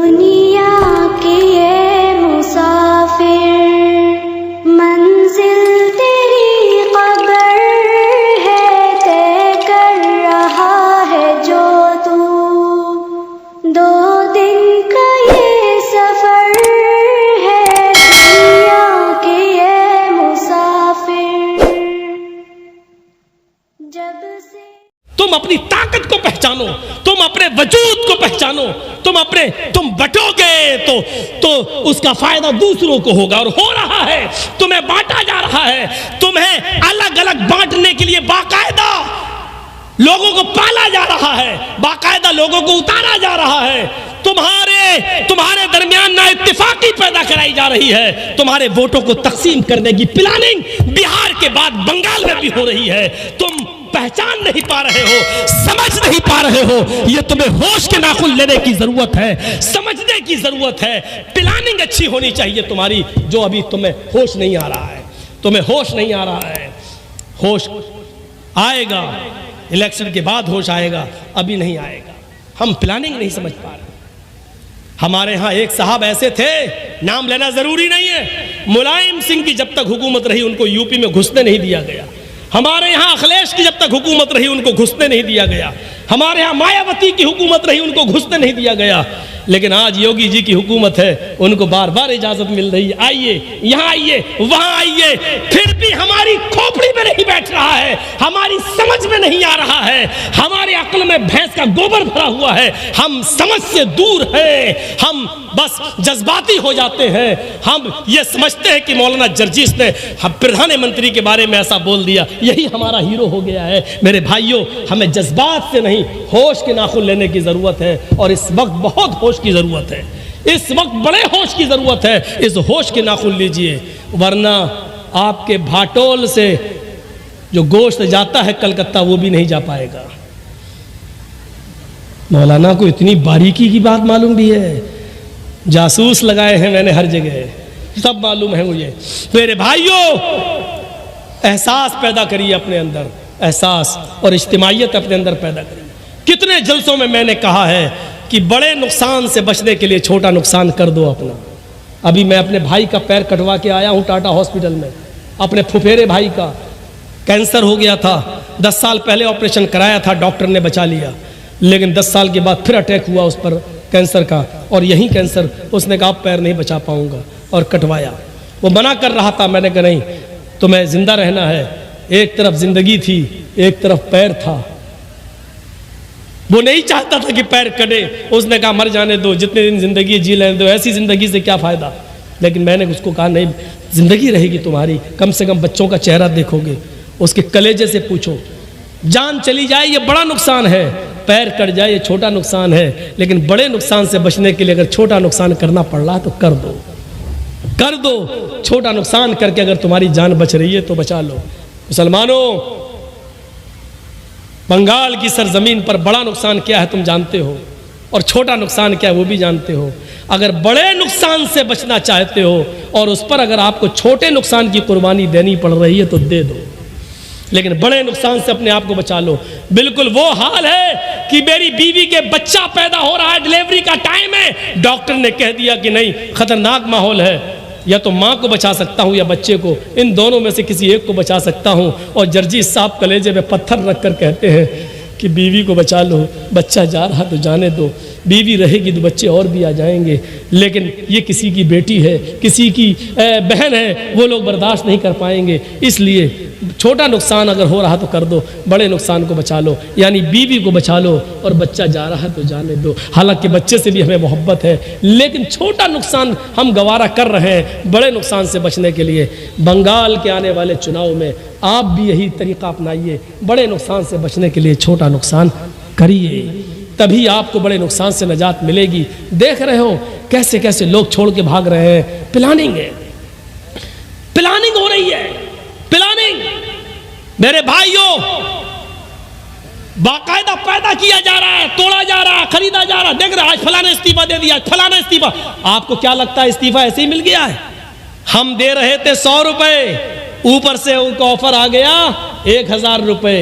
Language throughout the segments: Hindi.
दुनिया के ये मुसाफिर, मंजिल तेरी कब्र है, तय कर रहा है जो तू। 2 दिन का ये सफर है, दुनिया के ये मुसाफिर। जब से तुम अपनी ताकत को पहचानो, तुम अपने वजूद को पहचानो, तुम बटोगे तो उसका फायदा दूसरों को होगा, और हो रहा है। तुम्हें बांटा जा रहा है, तुम्हें अलग अलग बांटने के लिए बाकायदा लोगों को पाला जा रहा है, बाकायदा लोगों को उतारा जा रहा है। तुम्हारे दरमियान ना इत्तेफाकी पैदा कराई जा रही है। तुम्हारे वोटों को तकसीम करने की प्लानिंग बिहार के बाद बंगाल में भी हो रही है। तुम पहचान नहीं पा रहे हो, समझ नहीं पा रहे हो। यह तुम्हें होश के नाखून लेने की जरूरत है, समझने की जरूरत है। प्लानिंग अच्छी होनी चाहिए तुम्हारी, जो अभी तुम्हें होश नहीं आ रहा है। तुम्हें होश नहीं आ रहा है। होश आएगा, इलेक्शन के बाद होश आएगा, अभी नहीं आएगा। हम प्लानिंग नहीं समझ पा रहे। हमारे यहाँ एक साहब ऐसे थे, नाम लेना जरूरी नहीं है, मुलायम सिंह की जब तक हुकूमत रही उनको यूपी में घुसने नहीं दिया गया। हमारे यहाँ अखिलेश की जब तक हुकूमत रही उनको घुसने नहीं दिया गया। हमारे यहाँ मायावती की हुकूमत रही उनको घुसने नहीं दिया गया। लेकिन आज योगी जी की हुकूमत है, उनको बार बार इजाजत मिल रही है, आइए, यहाँ आइए, वहाँ आइए। फिर भी हमारी खोपड़ी में नहीं बैठ रहा है, हमारी समझ में नहीं आ रहा है, हमारे अक्ल में भैंस का गोबर भरा हुआ है। हम समझ से दूर हैं, हम बस जज्बाती हो जाते हैं। हम ये समझते हैं कि मौलाना जर्जीस ने प्रधानमंत्री के बारे में ऐसा बोल दिया, यही हमारा हीरो हो गया है। मेरे भाइयों, हमें जज्बात से नहीं, होश के नाखून लेने की जरूरत है, और इस वक्त बहुत होश की जरूरत है। इस वक्त बड़े होश की जरूरत है। इस होश के नाखून लीजिए, वरना आपके भाटोल से जो गोश्त जाता है कलकत्ता, वो भी नहीं जा पाएगा। मौलाना को इतनी बारीकी की बात मालूम भी है, जासूस लगाए हैं मैंने हर जगह, सब मालूम है मुझे। मेरे भाइयों, एहसास पैदा करिए अपने अंदर, एहसास और इज्तिमाइयत अपने अंदर पैदा करिए। कितने जलसों में मैंने कहा है कि बड़े नुकसान से बचने के लिए छोटा नुकसान कर दो अपना। अभी मैं अपने भाई का पैर कटवा के आया हूँ टाटा हॉस्पिटल में। अपने फुफेरे भाई का कैंसर हो गया था, 10 साल पहले ऑपरेशन कराया था, डॉक्टर ने बचा लिया। लेकिन 10 साल के बाद फिर अटैक हुआ उस पर कैंसर का, और यही कैंसर, उसने कहा पैर नहीं बचा पाऊंगा, और कटवाया। वो मना कर रहा था, मैंने कहा नहीं, तुम्हें जिंदा रहना है। एक तरफ जिंदगी थी, एक तरफ पैर था। वो नहीं चाहता था कि पैर कटे, उसने कहा मर जाने दो, जितने दिन जिंदगी जी लेने दो, ऐसी जिंदगी से क्या फायदा। लेकिन मैंने उसको कहा नहीं, जिंदगी रहेगी तुम्हारी, कम से कम बच्चों का चेहरा देखोगे, उसके कलेजे से पूछो। जान चली जाए ये बड़ा नुकसान है, पैर कट जाए ये छोटा नुकसान है, लेकिन बड़े नुकसान से बचने के लिए अगर छोटा नुकसान करना पड़ रहा है तो कर दो, कर दो। छोटा नुकसान करके अगर तुम्हारी जान बच रही है तो बचा लो। मुसलमानों, बंगाल की सरजमीन पर बड़ा नुकसान क्या है तुम जानते हो, और छोटा नुकसान क्या है वो भी जानते हो। अगर बड़े नुकसान से बचना चाहते हो और उस पर अगर आपको छोटे नुकसान की कुर्बानी देनी पड़ रही है तो दे दो, लेकिन बड़े नुकसान से अपने आप को बचा लो। बिल्कुल वो हाल है कि मेरी बीवी के बच्चा पैदा हो रहा है, डिलीवरी का टाइम है, डॉक्टर ने कह दिया कि नहीं, खतरनाक माहौल है, या तो माँ को बचा सकता हूँ या बच्चे को, इन दोनों में से किसी एक को बचा सकता हूँ। और जर्जीस साहब कलेजे में पत्थर रख कर कहते हैं कि बीवी को बचा लो, बच्चा जा रहा तो जाने दो, बीवी रहेगी तो बच्चे और भी आ जाएंगे। लेकिन ये किसी की बेटी है, किसी की बहन है, वो लोग बर्दाश्त नहीं कर पाएंगे। इसलिए छोटा नुकसान अगर हो रहा तो कर दो, बड़े नुकसान को बचा लो, यानी बीवी को बचा लो, और बच्चा जा रहा है तो जाने दो। हालांकि बच्चे से भी हमें मोहब्बत है, लेकिन छोटा नुकसान हम गवारा कर रहे हैं बड़े नुकसान से बचने के लिए। बंगाल के आने वाले चुनाव में आप भी यही तरीका अपनाइए, बड़े नुकसान से बचने के लिए छोटा नुकसान करिए, तभी आपको बड़े नुकसान से निजात मिलेगी। देख रहे हो कैसे कैसे लोग छोड़ के भाग रहे हैं। प्लानिंग है, प्लानिंग हो रही है, प्लानिंग। मेरे भाइयों, बाकायदा पैदा किया जा रहा है, तोड़ा जा रहा है, खरीदा जा रहा है। देख रहे आज फलाने इस्तीफा दे दिया, फलाना इस्तीफा। आपको क्या लगता है इस्तीफा ऐसे ही मिल गया है? हम दे रहे थे 100 रुपए, ऊपर से उनका ऑफर आ गया 1000 रुपए।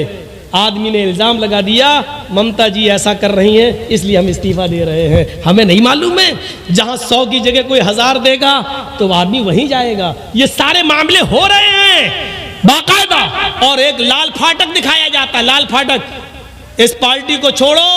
आदमी ने इल्ज़ाम लगा दिया ममता जी ऐसा कर रही हैं इसलिए हम इस्तीफा दे रहे हैं। हमें नहीं मालूम है जहां 100 की जगह कोई 1000 देगा तो आदमी वहीं जाएगा। ये सारे मामले हो रहे हैं बाकायदा, और एक लाल फाटक दिखाया जाता है, लाल फाटक, इस पार्टी को छोड़ो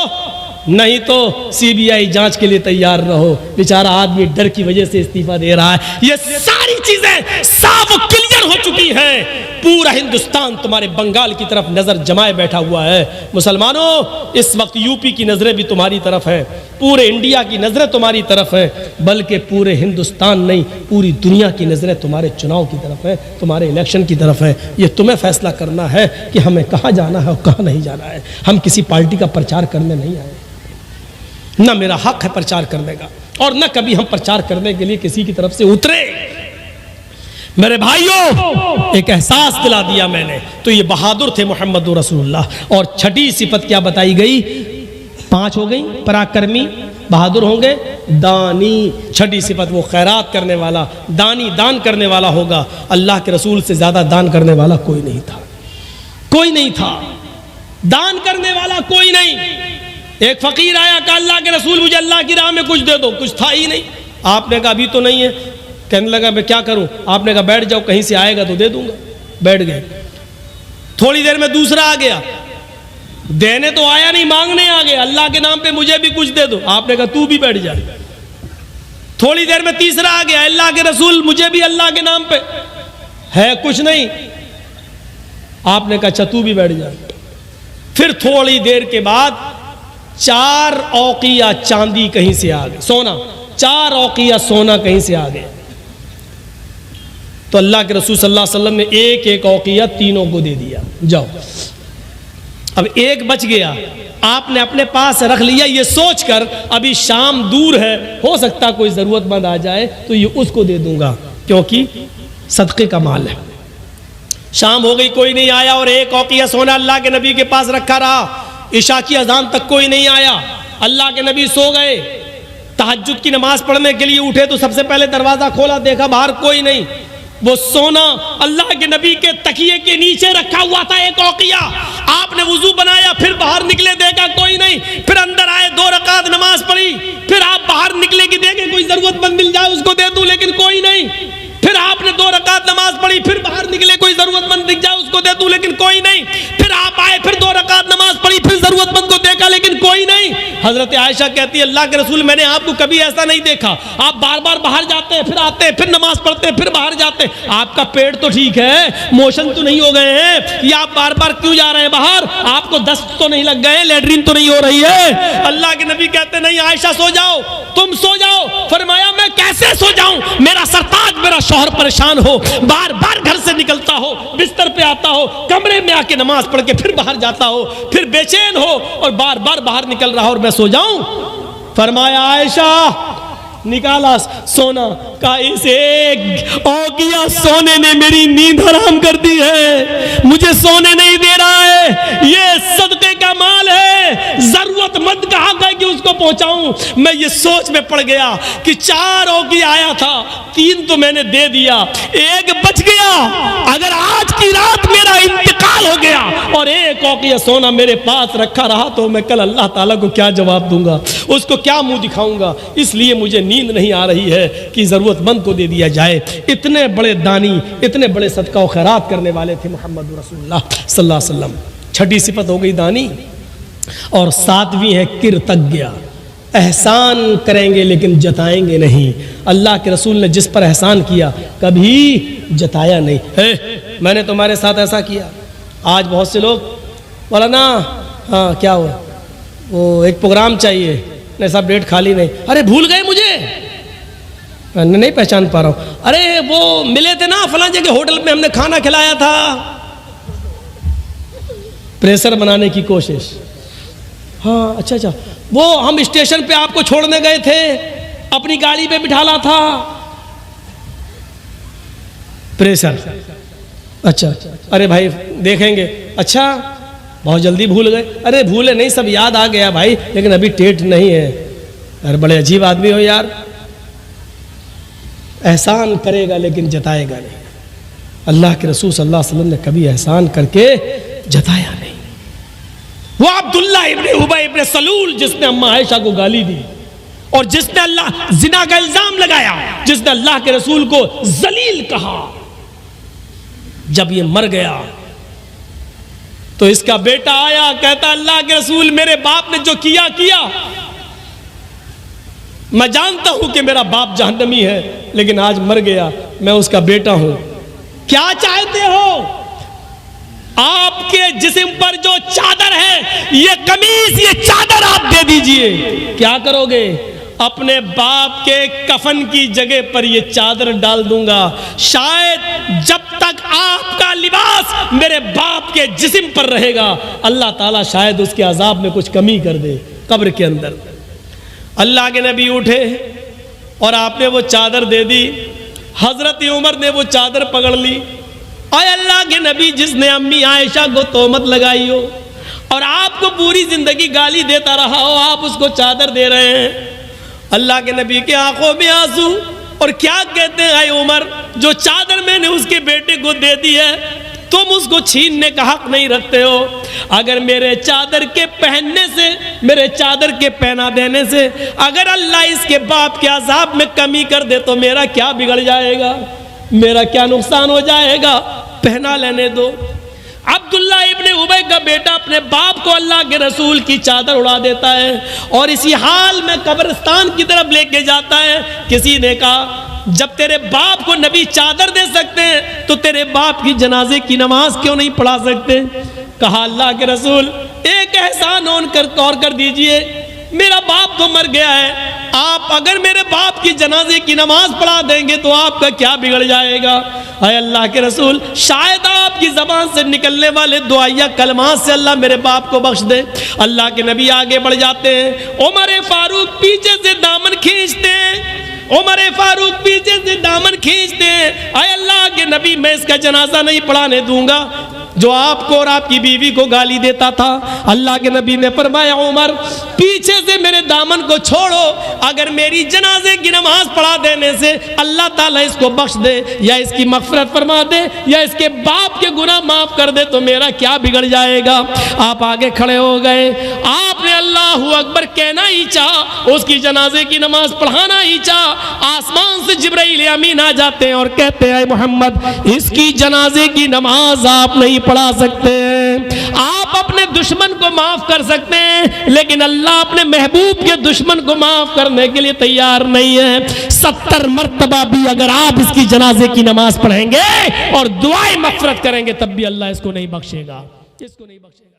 नहीं तो सीबीआई जांच के लिए तैयार रहो। बेचारा आदमी डर की वजह से इस्तीफा दे रहा है। ये सारी चीजें साफ क्लियर हो चुकी हैं। पूरा हिंदुस्तान तुम्हारे बंगाल की तरफ नजर जमाए बैठा हुआ है। मुसलमानों, इस वक्त यूपी की नजरें भी तुम्हारी तरफ है, पूरे इंडिया की नजरें तुम्हारी तरफ है, बल्कि पूरे हिंदुस्तान नहीं पूरी दुनिया की नजरें तुम्हारे चुनाव की तरफ है, तुम्हारे इलेक्शन की तरफ है। ये तुम्हें फैसला करना है कि हमें कहाँ जाना है और कहाँ नहीं जाना है। हम किसी पार्टी का प्रचार करने नहीं आए, न मेरा हक है प्रचार करने का, और न कभी हम प्रचार करने के लिए किसी की तरफ से उतरे। मेरे भाइयों, एक एहसास दिला दिया मैंने, तो ये बहादुर थे मोहम्मद रसूलुल्लाह। और छठी सिफत क्या बताई गई? 5 हो गई, पराक्रमी, बहादुर होंगे, दानी। छठी सिफत वो खैरात करने वाला, दानी, दान करने वाला होगा। अल्लाह के रसूल से ज्यादा दान करने वाला कोई नहीं था, कोई नहीं था, दान करने वाला कोई नहीं। एक फकीर आया, कहा अल्लाह के रसूल मुझे अल्लाह की राह में कुछ दे दो। कुछ था ही नहीं। आपने कहा अभी तो नहीं है। कहने लगा मैं क्या करूं? आपने कहा बैठ जाओ, कहीं से आएगा तो दे दूंगा। बैठ गए। थोड़ी देर में दूसरा आ गया, देने तो आया नहीं, मांगने आ गया, अल्लाह के नाम पे मुझे भी कुछ दे दो। आपने कहा तू भी बैठ जा। थोड़ी देर में तीसरा आ गया, अल्लाह के रसूल मुझे भी अल्लाह के नाम पे है कुछ नहीं। आपने कहा अच्छा तू भी बैठ जा। फिर थोड़ी देर के बाद 4 औकिया चांदी कहीं से आ गए, सोना, 4 औकिया सोना कहीं से आ गया। तो अल्लाह के रसूल सल्लल्लाहु अलैहि वसल्लम ने एक एक औकिया तीनों को दे दिया, जाओ। अब एक बच गया, आपने अपने पास रख लिया, ये सोचकर अभी शाम दूर है, हो सकता कोई जरूरतमंद आ जाए तो ये उसको दे दूंगा, क्योंकि सदक़े का माल है। शाम हो गई, कोई नहीं आया, और एक औकिया सोना अल्लाह के नबी के पास रखा रहा। इशा की अजान तक कोई नहीं आया। अल्लाह के नबी सो गए। तहज्जुद की नमाज पढ़ने के लिए उठे तो सबसे पहले दरवाजा खोला, देखा बाहर कोई नहीं। वो सोना अल्लाह के नबी के तकिए के नीचे रखा हुआ था, एक औकिया। आपने वुजू बनाया, फिर बाहर निकले, देखा कोई नहीं। फिर अंदर आए, 2 रकात नमाज पढ़ी। फिर आप बाहर निकले कि देखें कोई जरूरतमंद मिल जाए उसको दे दूं, लेकिन कोई नहीं। फिर आपने 2 रकात नमाज पढ़ी, फिर बाहर निकले, कोई जरूरतमंद दिख जाए उसको दे दूं, लेकिन कोई नहीं। फिर आप आए, फिर 2 रकात नमाज पढ़ी, फिर जरूरतमंद को देखा, लेकिन कोई नहीं। हजरत आयशा कहती है अल्लाह के रसूल मैंने आपको कभी ऐसा नहीं देखा, आप बार बार बाहर जाते हैं, फिर आते हैं, फिर नमाज पढ़ते हैं, फिर बाहर जाते हैं। आपका पेट तो ठीक है, मोशन तो नहीं हो गए हैं, या आप बार बार क्यों जा रहे हैं बाहर? आपको दस्त तो नहीं लग गए, लेटरिन तो नहीं हो रही है? अल्लाह के नबी कहते नहीं आयशा सो जाओ, तुम सो जाओ। फरमाया मैं कैसे सो जाऊं? मेरा सरताज, मेरा शौहर परेशान हो, बार बार घर से निकलता हो, बिस्तर पे आता हो, कमरे में आके नमाज पढ़ के फिर बाहर जाता हो, फिर बेचैन हो और बार बार बाहर निकल रहा हो, और मैं सो जाऊं? फरमाया आयशा, निकाला सोना का, इस एक औकिया सोने ने मेरी नींद हराम कर दी है, मुझे सोने नहीं दे रहा है। ये सदके का माल है, जरूरतमंद का हक है कि उसको पहुंचाऊं। मैं ये सोच में पड़ गया कि 4 औकिया आया था, 3 तो मैंने दे दिया, 1 बच गया। अगर आज की रात मेरा इंतकाल हो गया और 1 औकिया सोना मेरे पास रखा रहा तो मैं कल अल्लाह ताला को क्या जवाब दूंगा, उसको क्या मुंह दिखाऊंगा? इसलिए मुझे नींद नहीं आ रही है कि जरूरतमंद को दे दिया जाए। इतने बड़े दानी, इतने बड़े सदका और खैरात करने वाले थे मोहम्मद रसूलुल्लाह सल्लल्लाहु अलैहि वसल्लम। छठी सिफत हो गई दानी, और 7वीं है कृतज्ञ। एहसान करेंगे लेकिन जताएंगे नहीं। अल्लाह के रसूल ने जिस पर एहसान किया कभी जताया नहीं। मैंने तुम्हारे साथ ऐसा किया। आज बहुत से लोग बोला ना, हाँ क्या हुआ, वो एक प्रोग्राम चाहिए, नहीं साहब डेट खाली नहीं। अरे भूल गए मुझे, नहीं पहचान पा रहा हूँ। अरे वो मिले थे ना फलां जगह होटल में, हमने खाना खिलाया था। प्रेशर बनाने की कोशिश। हाँ अच्छा अच्छा, वो हम स्टेशन पे आपको छोड़ने गए थे, अपनी गाड़ी पे बिठाला था। प्रेशर। अच्छा अरे भाई देखेंगे। अच्छा बहुत जल्दी भूल गए। अरे भूले नहीं, सब याद आ गया भाई, लेकिन अभी डेट नहीं है। अरे बड़े अजीब आदमी हो यार। एहसान करेगा लेकिन जताएगा नहीं। अल्लाह के रसूल सल्लल्लाहु अलैहि वसल्लम ने कभी एहसान करके जताया नहीं। वो अब्दुल्ला इब्ने उबई इब्ने सलूल जिसने अम्मा आयशा को गाली दी और जिसने अल्लाह जिना का इल्जाम लगाया, जिसने अल्लाह के रसूल को जलील कहा, जब ये मर गया तो इसका बेटा आया, कहता अल्लाह के रसूल मेरे बाप ने जो किया किया, मैं जानता हूं कि मेरा बाप जहन्नमी है, लेकिन आज मर गया, मैं उसका बेटा हूं, क्या चाहते हो? आपके जिस्म पर जो चादर है, ये कमीज, ये चादर आप दे दीजिए। क्या करोगे? अपने बाप के कफन की जगह पर ये चादर डाल दूंगा। शायद जब तक आपका लिबास मेरे बाप के जिस्म पर रहेगा, अल्लाह ताला शायद उसके अजाब में कुछ कमी कर दे कब्र के अंदर। अल्लाह के नबी उठे और आपने वो चादर दे दी। हजरत उमर ने वो चादर पकड़ ली। और अल्लाह के नबी जिसने अम्मी आयशा को तोहमत लगाई हो और आपको पूरी जिंदगी गाली देता रहा हो, आप उसको चादर दे रहे हैं। अल्लाह के नबी के आंखों में आंसू, और क्या कहते हैं उमर, जो चादर मैंने उसके बेटे को दे दी है तुम उसको छीनने का हक नहीं रखते हो। अगर मेरे चादर के पहनने से, मेरे चादर के पहना देने से अगर अल्लाह इसके बाप के अजाब में कमी कर दे तो मेरा क्या बिगड़ जाएगा, मेरा क्या नुकसान हो जाएगा? पहना लेने दो। अब्दुल्ला इब्ने उबई का बेटा अपने बाप को अल्लाह के रसूल की चादर उड़ा देता है और इसी हाल में कब्रिस्तान की तरफ लेके जाता है। किसी ने कहा जब तेरे बाप को नबी चादर दे सकते हैं तो तेरे बाप की जनाजे की नमाज क्यों नहीं पढ़ा सकते? कहा अल्लाह के रसूल एक एहसान और कर दीजिए, मेरा बाप तो मर गया है, आप अगर मेरे बाप की जनाजे की नमाज पढ़ा देंगे तो आपका क्या बिगड़ जाएगा? है अल्लाह के रसूल, शायद आपकी जबान से निकलने वाले दुआया कलमात से अल्लाह मेरे बाप को बख्श दे। अल्लाह के नबी आगे बढ़ जाते हैं। उमर फारूक पीछे से दामन खींचते हैं, उमर फारूक पीछे से दामन खींचते हैं। आए अल्लाह के नबी, मैं इसका जनाजा नहीं पढ़ाने दूंगा जो आपको और आपकी बीवी को गाली देता था। अल्लाह के नबी ने फरमाया उमर पीछे से मेरे दामन को छोड़ो, अगर मेरी जनाजे की नमाज पढ़ा देने से अल्लाह ताला इसको बख्श दे या इसकी मगफरत फरमा दे या इसके बाप के गुनाह माफ कर दे तो मेरा क्या बिगड़ जाएगा? आप आगे खड़े हो गए, आपने अल्लाहू अकबर कहना ही चाहा, उसकी जनाजे की नमाज पढ़ाना ही चाहा। आसमान से जिब्राइल अमीन आ जाते हैं और कहते हैं मोहम्मद इसकी जनाजे की नमाज आप नहीं पढ़ा सकते हैं। आप अपने दुश्मन को माफ कर सकते हैं लेकिन अल्लाह अपने महबूब के दुश्मन को माफ करने के लिए तैयार नहीं है। 70 मर्तबा भी अगर आप इसकी जनाजे की नमाज पढ़ेंगे और दुआएं मगफिरत करेंगे तब भी अल्लाह इसको नहीं बख्शेगा, इसको नहीं बख्शेगा।